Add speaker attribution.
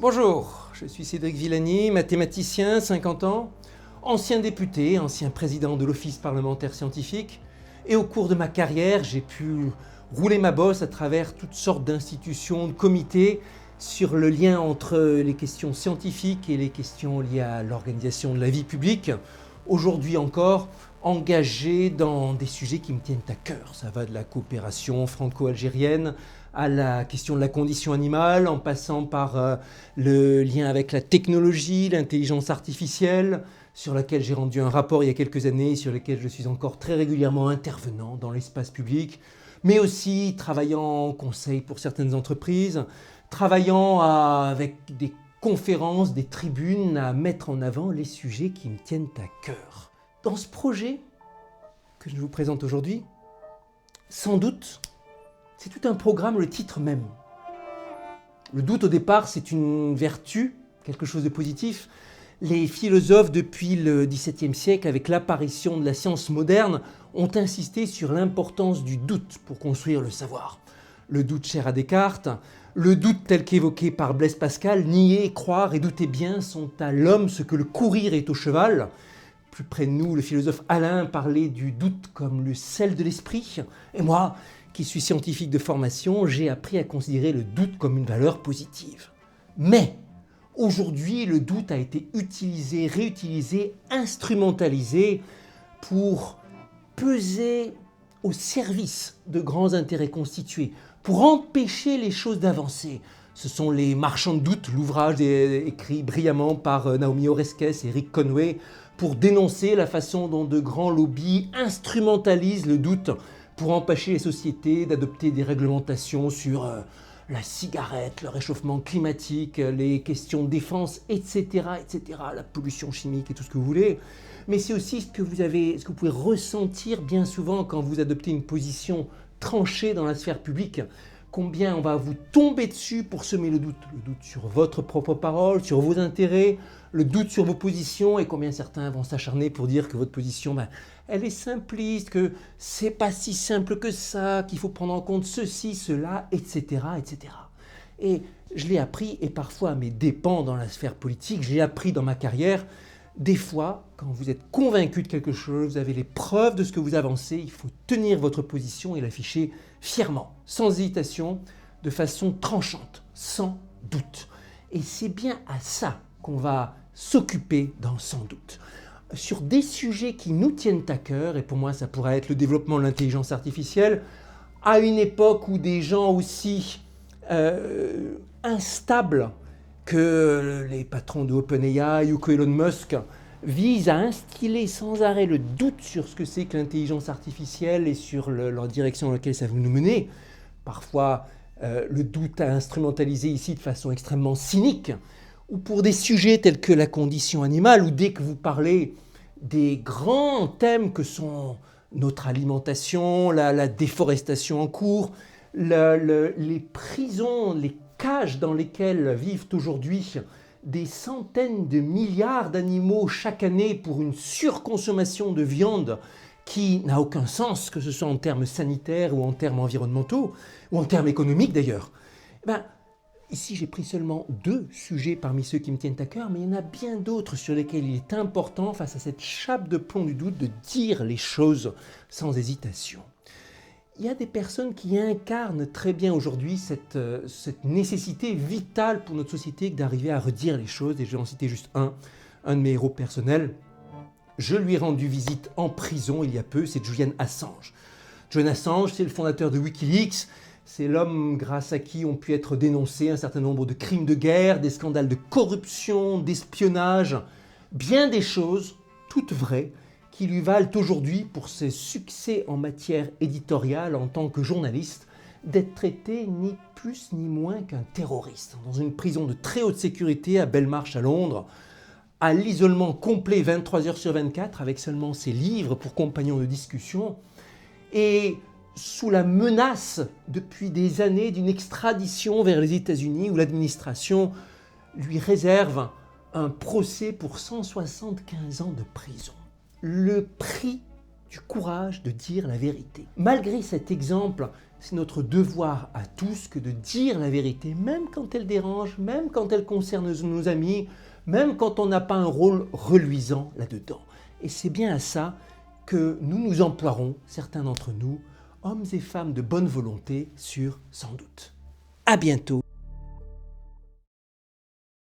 Speaker 1: Bonjour, je suis Cédric Villani, mathématicien, 50 ans, ancien député, ancien président de l'Office parlementaire scientifique, et au cours de ma carrière, j'ai pu rouler ma bosse à travers toutes sortes d'institutions, de comités, sur le lien entre les questions scientifiques et les questions liées à l'organisation de la vie publique. Aujourd'hui encore, engagé dans des sujets qui me tiennent à cœur. Ça va de la coopération franco-algérienne à la question de la condition animale, en passant par le lien avec la technologie, l'intelligence artificielle, sur laquelle j'ai rendu un rapport il y a quelques années, sur lequel je suis encore très régulièrement intervenant dans l'espace public, mais aussi travaillant en conseil pour certaines entreprises, travaillant avec des conférences, des tribunes, à mettre en avant les sujets qui me tiennent à cœur. Dans ce projet que je vous présente aujourd'hui, sans doute, c'est tout un programme, le titre même. Le doute, au départ, c'est une vertu, quelque chose de positif. Les philosophes, depuis le XVIIe siècle, avec l'apparition de la science moderne, ont insisté sur l'importance du doute pour construire le savoir. Le doute cher à Descartes, le doute tel qu'évoqué par Blaise Pascal, nier, croire et douter bien sont à l'homme ce que le courir est au cheval. Plus près de nous, le philosophe Alain parlait du doute comme le sel de l'esprit. Et moi, qui suis scientifique de formation, j'ai appris à considérer le doute comme une valeur positive. Mais aujourd'hui, le doute a été utilisé, réutilisé, instrumentalisé pour peser au service de grands intérêts constitués, pour empêcher les choses d'avancer. Ce sont les marchands de doute, l'ouvrage écrit brillamment par Naomi Oreskes et Rick Conway, pour dénoncer la façon dont de grands lobbies instrumentalisent le doute pour empêcher les sociétés d'adopter des réglementations sur la cigarette, le réchauffement climatique, les questions de défense, etc., etc., la pollution chimique et tout ce que vous voulez. Mais c'est aussi ce que vous pouvez ressentir bien souvent quand vous adoptez une position tranchée dans la sphère publique. Combien on va vous tomber dessus pour semer le doute sur votre propre parole, sur vos intérêts, le doute sur vos positions, et combien certains vont s'acharner pour dire que votre position, elle est simpliste, que c'est pas si simple que ça, qu'il faut prendre en compte ceci, cela, etc., etc. Et je l'ai appris, et parfois à mes dépens dans la sphère politique, j'ai appris dans ma carrière. Des fois, quand vous êtes convaincu de quelque chose, vous avez les preuves de ce que vous avancez, il faut tenir votre position et l'afficher fièrement, sans hésitation, de façon tranchante, sans doute. Et c'est bien à ça qu'on va s'occuper dans Sans doute. Sur des sujets qui nous tiennent à cœur, et pour moi ça pourrait être le développement de l'intelligence artificielle, à une époque où des gens aussi instables que les patrons de OpenAI ou que Elon Musk visent à instiller sans arrêt le doute sur ce que c'est que l'intelligence artificielle et sur leur direction dans laquelle ça va nous mener. Parfois, le doute à instrumentaliser ici de façon extrêmement cynique, ou pour des sujets tels que la condition animale, ou dès que vous parlez des grands thèmes que sont notre alimentation, la déforestation en cours, les prisons, les cages dans lesquelles vivent aujourd'hui des centaines de milliards d'animaux chaque année pour une surconsommation de viande qui n'a aucun sens, que ce soit en termes sanitaires ou en termes environnementaux, ou en termes économiques d'ailleurs. Ici, j'ai pris seulement 2 sujets parmi ceux qui me tiennent à cœur, mais il y en a bien d'autres sur lesquels il est important, face à cette chape de plomb du doute, de dire les choses sans hésitation. Il y a des personnes qui incarnent très bien aujourd'hui cette nécessité vitale pour notre société d'arriver à redire les choses, et je vais en citer juste un de mes héros personnels. Je lui ai rendu visite en prison il y a peu, c'est Julian Assange. Julian Assange, c'est le fondateur de Wikileaks, c'est l'homme grâce à qui ont pu être dénoncés un certain nombre de crimes de guerre, des scandales de corruption, d'espionnage, bien des choses, toutes vraies, qui lui valent aujourd'hui, pour ses succès en matière éditoriale en tant que journaliste, d'être traité ni plus ni moins qu'un terroriste, dans une prison de très haute sécurité à Belmarsh à Londres, à l'isolement complet 23 heures sur 24, avec seulement ses livres pour compagnons de discussion, et sous la menace depuis des années d'une extradition vers les États-Unis, où l'administration lui réserve un procès pour 175 ans de prison. Le prix du courage de dire la vérité. Malgré cet exemple c'est notre devoir à tous que de dire la vérité, même quand elle dérange, même quand elle concerne nos amis, même quand on n'a pas un rôle reluisant là-dedans. Et c'est bien à ça que nous nous emploierons, certains d'entre nous, hommes et femmes de bonne volonté, sur Sans doute. À bientôt.